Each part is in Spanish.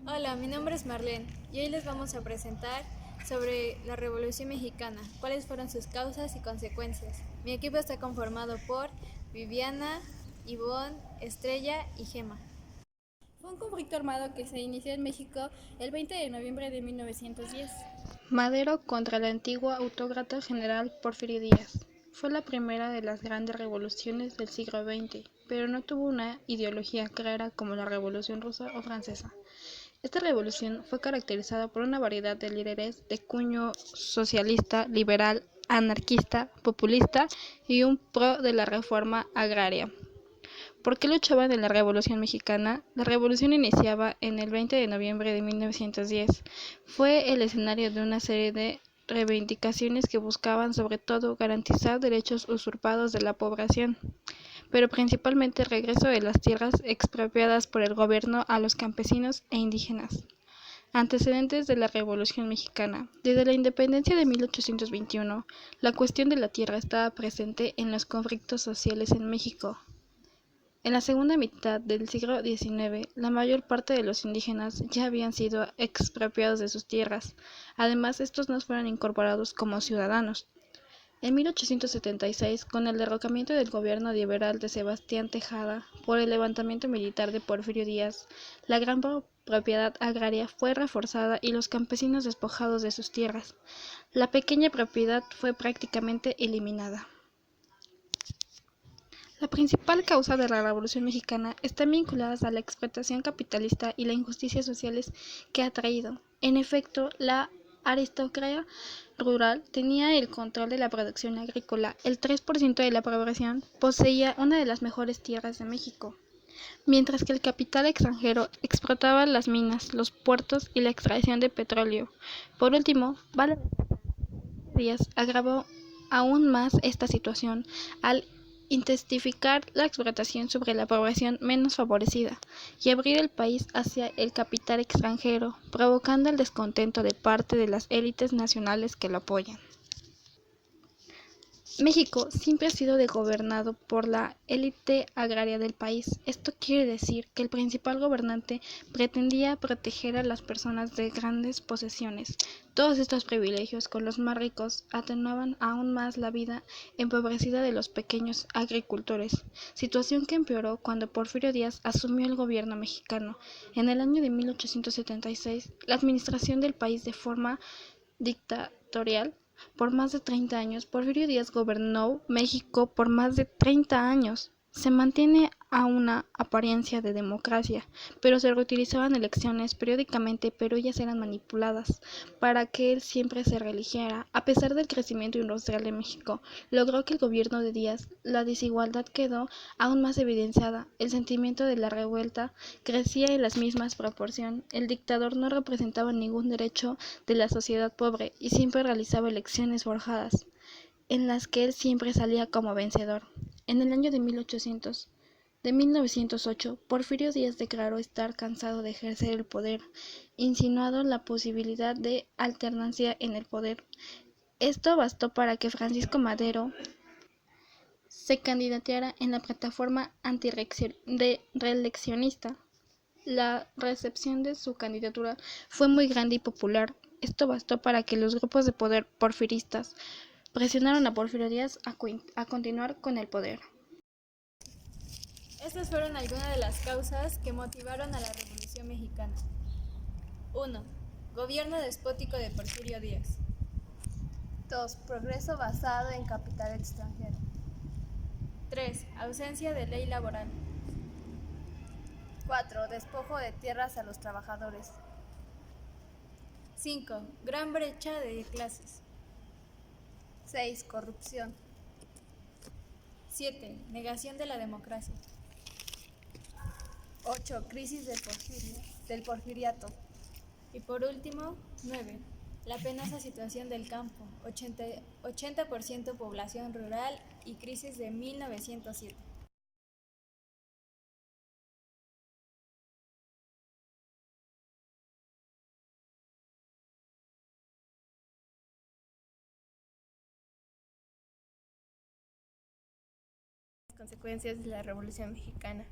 Hola, mi nombre es Marlene y hoy les vamos a presentar sobre la Revolución Mexicana, cuáles fueron sus causas y consecuencias. Mi equipo está conformado por Viviana, Ivonne, Estrella y Gema. Fue un conflicto armado que se inició en México el 20 de noviembre de 1910. Madero contra el antiguo autócrata general Porfirio Díaz. Fue la primera de las grandes revoluciones del siglo XX, pero no tuvo una ideología clara como la Revolución Rusa o Francesa. Esta revolución fue caracterizada por una variedad de líderes de cuño socialista, liberal, anarquista, populista y un pro de la reforma agraria. ¿Por qué luchaban en la Revolución Mexicana? La revolución iniciaba en el 20 de noviembre de 1910. Fue el escenario de una serie de reivindicaciones que buscaban sobre todo garantizar derechos usurpados de la población, pero principalmente el regreso de las tierras expropiadas por el gobierno a los campesinos e indígenas. Antecedentes de la Revolución Mexicana. Desde la independencia de 1821, la cuestión de la tierra estaba presente en los conflictos sociales en México. En la segunda mitad del siglo XIX, la mayor parte de los indígenas ya habían sido expropiados de sus tierras. Además, estos no fueron incorporados como ciudadanos. En 1876, con el derrocamiento del gobierno liberal de Sebastián Tejada por el levantamiento militar de Porfirio Díaz, la gran propiedad agraria fue reforzada y los campesinos despojados de sus tierras. La pequeña propiedad fue prácticamente eliminada. La principal causa de la Revolución Mexicana está vinculada a la explotación capitalista y las injusticias sociales que ha traído. En efecto, la aristocracia rural tenía el control de la producción agrícola. El 3% de la población poseía una de las mejores tierras de México, mientras que el capital extranjero explotaba las minas, los puertos y la extracción de petróleo. Por último, vale Díaz agravó aún más esta situación al intensificar la explotación sobre la población menos favorecida y abrir el país hacia el capital extranjero, provocando el descontento de parte de las élites nacionales que lo apoyan. México siempre ha sido gobernado por la élite agraria del país. Esto quiere decir que el principal gobernante pretendía proteger a las personas de grandes posesiones. Todos estos privilegios con los más ricos atenuaban aún más la vida empobrecida de los pequeños agricultores, situación que empeoró cuando Porfirio Díaz asumió el gobierno mexicano. En el año de 1876, la administración del país de forma dictatorial por más de 30 años. Porfirio Díaz gobernó México por más de 30 años. Se mantiene a una apariencia de democracia, pero se reutilizaban elecciones periódicamente, pero ellas eran manipuladas para que él siempre se reeligiera. A pesar del crecimiento industrial de México, logró que el gobierno de Díaz, la desigualdad quedó aún más evidenciada. El sentimiento de la revuelta crecía en las mismas proporciones. El dictador no representaba ningún derecho de la sociedad pobre y siempre realizaba elecciones forjadas, en las que él siempre salía como vencedor. En el año de 1908, Porfirio Díaz declaró estar cansado de ejercer el poder, insinuando la posibilidad de alternancia en el poder. Esto bastó para que Francisco Madero se candidateara en la plataforma antireeleccionista. La recepción de su candidatura fue muy grande y popular. Esto bastó para que los grupos de poder porfiristas presionaron a Porfirio Díaz a continuar con el poder. Estas fueron algunas de las causas que motivaron a la Revolución Mexicana. 1. Gobierno despótico de Porfirio Díaz. 2. Progreso basado en capital extranjero. 3. Ausencia de ley laboral. 4. Despojo de tierras a los trabajadores. 5. Gran brecha de clases. 6. Corrupción. 7. Negación de la democracia. 8. Crisis del porfiriato. Y por último, 9. La penosa situación del campo, 80% población rural y crisis de 1907. Consecuencias de la Revolución Mexicana.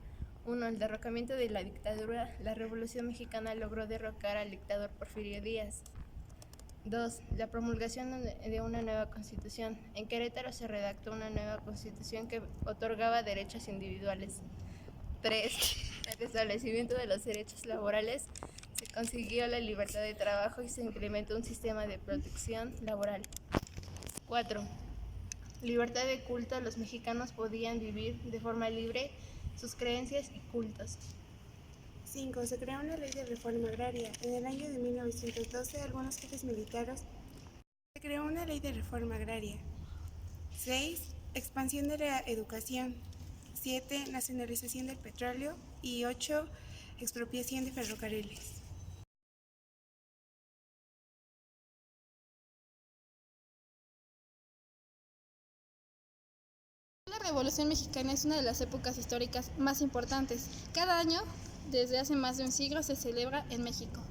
1. El derrocamiento de la dictadura. La Revolución Mexicana logró derrocar al dictador Porfirio Díaz. 2. La promulgación de una nueva constitución. En Querétaro se redactó una nueva constitución que otorgaba derechos individuales. 3. El restablecimiento de los derechos laborales. Se consiguió la libertad de trabajo y se implementó un sistema de protección laboral. 4. Libertad de culto. Los mexicanos podían vivir de forma libre sus creencias y cultos. 5. Se creó una ley de reforma agraria. En el año de 1912, algunos jefes militares se creó una ley de reforma agraria. 6. Expansión de la educación. 7. Nacionalización del petróleo. Y 8. Expropiación de ferrocarriles. La Revolución Mexicana es una de las épocas históricas más importantes. Cada año, desde hace más de un siglo, se celebra en México.